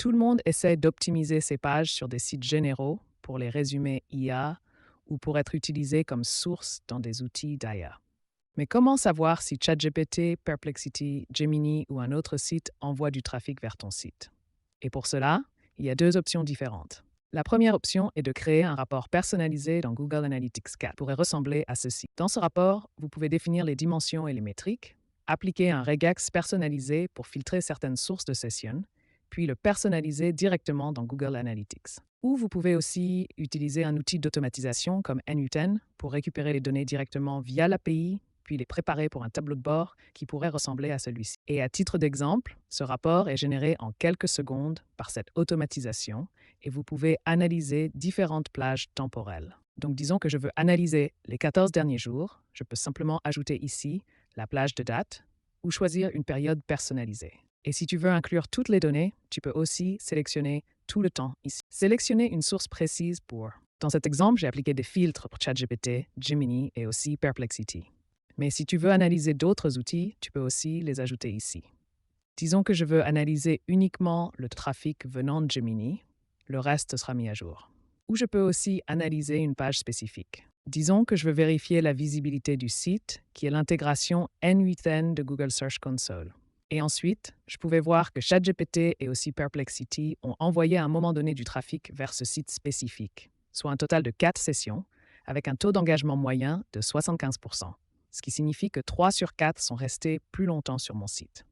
Tout le monde essaie d'optimiser ses pages sur des sites généraux pour les résumés IA ou pour être utilisés comme source dans des outils d'IA. Mais comment savoir si ChatGPT, Perplexity, Gemini ou un autre site envoie du trafic vers ton site? Et pour cela, il y a deux options différentes. La première option est de créer un rapport personnalisé dans Google Analytics 4 qui pourrait ressembler à ceci. Dans ce rapport, vous pouvez définir les dimensions et les métriques, appliquer un regex personnalisé pour filtrer certaines sources de sessions, puis le personnaliser directement dans Google Analytics. Ou vous pouvez aussi utiliser un outil d'automatisation comme NU10 pour récupérer les données directement via l'API, puis les préparer pour un tableau de bord qui pourrait ressembler à celui-ci. Et à titre d'exemple, ce rapport est généré en quelques secondes par cette automatisation et vous pouvez analyser différentes plages temporelles. Donc disons que je veux analyser les 14 derniers jours, je peux simplement ajouter ici la plage de date ou choisir une période personnalisée. Et si tu veux inclure toutes les données, tu peux aussi sélectionner tout le temps ici. Sélectionner une source précise pour... Dans cet exemple, j'ai appliqué des filtres pour ChatGPT, Gemini et aussi Perplexity. Mais si tu veux analyser d'autres outils, tu peux aussi les ajouter ici. Disons que je veux analyser uniquement le trafic venant de Gemini, le reste sera mis à jour. Ou je peux aussi analyser une page spécifique. Disons que je veux vérifier la visibilité du site, qui est l'intégration N8N de Google Search Console. Et ensuite, je pouvais voir que ChatGPT et aussi Perplexity ont envoyé à un moment donné du trafic vers ce site spécifique, soit un total de 4 sessions, avec un taux d'engagement moyen de 75%, ce qui signifie que 3 sur 4 sont restés plus longtemps sur mon site.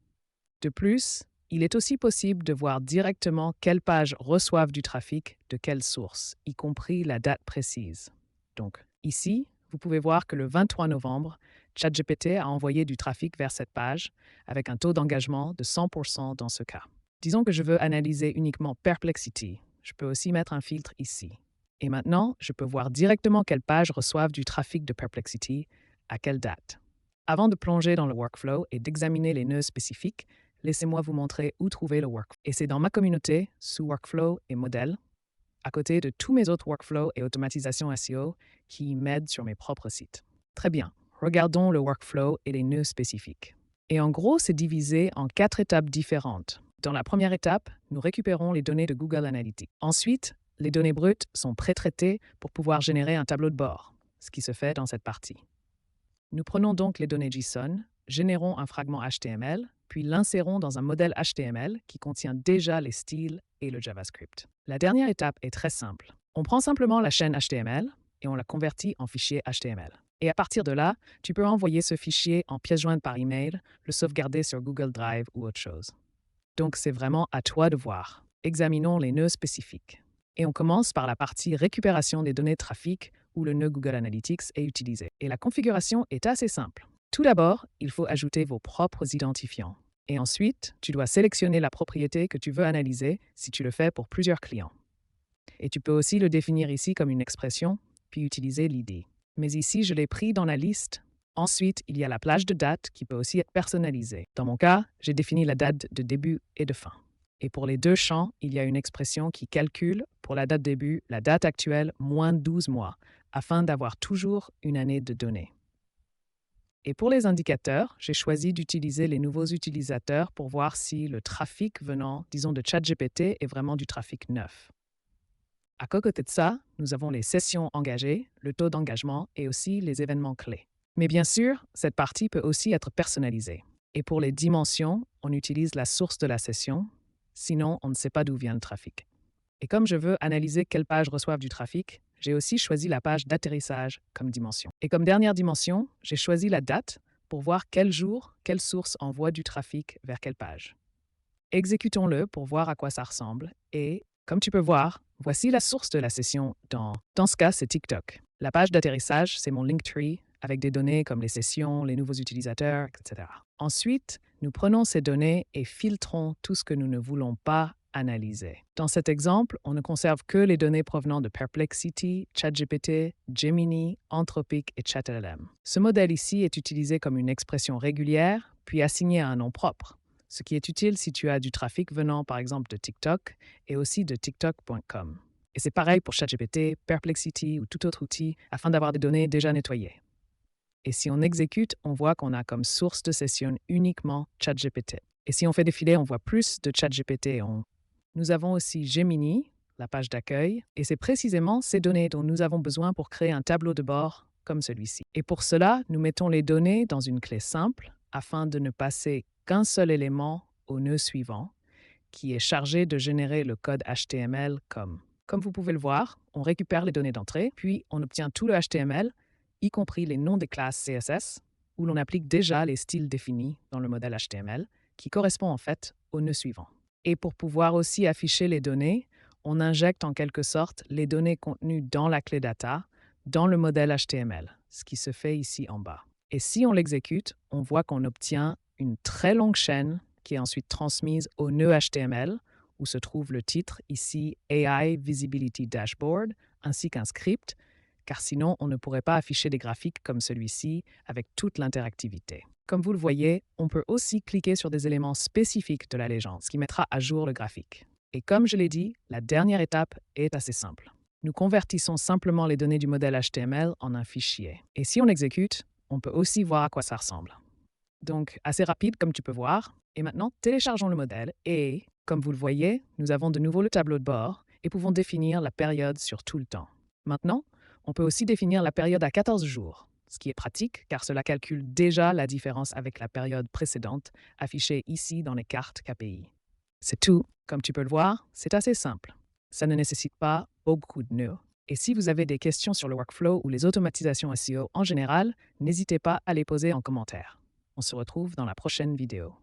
De plus, il est aussi possible de voir directement quelles pages reçoivent du trafic de quelle source, y compris la date précise. Donc, ici, vous pouvez voir que le 23 novembre, ChatGPT a envoyé du trafic vers cette page avec un taux d'engagement de 100% dans ce cas. Disons que je veux analyser uniquement Perplexity. Je peux aussi mettre un filtre ici. Et maintenant, je peux voir directement quelles pages reçoivent du trafic de Perplexity à quelle date. Avant de plonger dans le workflow et d'examiner les nœuds spécifiques, laissez-moi vous montrer où trouver le workflow. Et c'est dans ma communauté, sous Workflow et Modèle, à côté de tous mes autres workflows et automatisations SEO qui m'aident sur mes propres sites. Très bien, regardons le workflow et les nœuds spécifiques. Et en gros, c'est divisé en 4 étapes différentes. Dans la première étape, nous récupérons les données de Google Analytics. Ensuite, les données brutes sont pré-traitées pour pouvoir générer un tableau de bord, ce qui se fait dans cette partie. Nous prenons donc les données JSON, générons un fragment HTML, puis l'insérons dans un modèle HTML qui contient déjà les styles et le JavaScript. La dernière étape est très simple. On prend simplement la chaîne HTML et on la convertit en fichier HTML. Et à partir de là, tu peux envoyer ce fichier en pièce jointe par email, le sauvegarder sur Google Drive ou autre chose. Donc c'est vraiment à toi de voir. Examinons les nœuds spécifiques. Et on commence par la partie récupération des données de trafic où le nœud Google Analytics est utilisé. Et la configuration est assez simple. Tout d'abord, il faut ajouter vos propres identifiants. Et ensuite, tu dois sélectionner la propriété que tu veux analyser si tu le fais pour plusieurs clients. Et tu peux aussi le définir ici comme une expression, puis utiliser l'ID. Mais ici, je l'ai pris dans la liste. Ensuite, il y a la plage de date qui peut aussi être personnalisée. Dans mon cas, j'ai défini la date de début et de fin. Et pour les deux champs, il y a une expression qui calcule, pour la date début, la date actuelle moins 12 mois, afin d'avoir toujours une année de données. Et pour les indicateurs, j'ai choisi d'utiliser les nouveaux utilisateurs pour voir si le trafic venant, disons, de ChatGPT est vraiment du trafic neuf. À côté de ça, nous avons les sessions engagées, le taux d'engagement et aussi les événements clés. Mais bien sûr, cette partie peut aussi être personnalisée. Et pour les dimensions, on utilise la source de la session, sinon on ne sait pas d'où vient le trafic. Et comme je veux analyser quelles pages reçoivent du trafic, j'ai aussi choisi la page d'atterrissage comme dimension. Et comme dernière dimension, j'ai choisi la date pour voir quel jour, quelle source envoie du trafic vers quelle page. Exécutons-le pour voir à quoi ça ressemble. Et comme tu peux voir, voici la source de la session dans ce cas, c'est TikTok. La page d'atterrissage, c'est mon Linktree avec des données comme les sessions, les nouveaux utilisateurs, etc. Ensuite, nous prenons ces données et filtrons tout ce que nous ne voulons pas analyser. Dans cet exemple, on ne conserve que les données provenant de Perplexity, ChatGPT, Gemini, Anthropic et ChatLM. Ce modèle ici est utilisé comme une expression régulière, puis assigné à un nom propre, ce qui est utile si tu as du trafic venant par exemple de TikTok et aussi de TikTok.com. Et c'est pareil pour ChatGPT, Perplexity ou tout autre outil afin d'avoir des données déjà nettoyées. Et si on exécute, on voit qu'on a comme source de session uniquement ChatGPT. Et si on fait défiler, on voit plus de ChatGPT Nous avons aussi Gemini, la page d'accueil, et c'est précisément ces données dont nous avons besoin pour créer un tableau de bord comme celui-ci. Et pour cela, nous mettons les données dans une clé simple afin de ne passer qu'un seul élément au nœud suivant, qui est chargé de générer le code HTML comme. Comme vous pouvez le voir, on récupère les données d'entrée, puis on obtient tout le HTML, y compris les noms des classes CSS, où l'on applique déjà les styles définis dans le modèle HTML, qui correspond en fait au nœud suivant. Et pour pouvoir aussi afficher les données, on injecte en quelque sorte les données contenues dans la clé data dans le modèle HTML, ce qui se fait ici en bas. Et si on l'exécute, on voit qu'on obtient une très longue chaîne qui est ensuite transmise au nœud HTML, où se trouve le titre, ici AI Visibility Dashboard, ainsi qu'un script, car sinon on ne pourrait pas afficher des graphiques comme celui-ci avec toute l'interactivité. Comme vous le voyez, on peut aussi cliquer sur des éléments spécifiques de la légende, ce qui mettra à jour le graphique. Et comme je l'ai dit, la dernière étape est assez simple. Nous convertissons simplement les données du modèle HTML en un fichier. Et si on exécute, on peut aussi voir à quoi ça ressemble. Donc, assez rapide comme tu peux voir. Et maintenant, téléchargeons le modèle et, comme vous le voyez, nous avons de nouveau le tableau de bord et pouvons définir la période sur tout le temps. Maintenant, on peut aussi définir la période à 14 jours, ce qui est pratique car cela calcule déjà la différence avec la période précédente affichée ici dans les cartes KPI. C'est tout. Comme tu peux le voir, c'est assez simple. Ça ne nécessite pas beaucoup de nœuds. Et si vous avez des questions sur le workflow ou les automatisations SEO en général, n'hésitez pas à les poser en commentaire. On se retrouve dans la prochaine vidéo.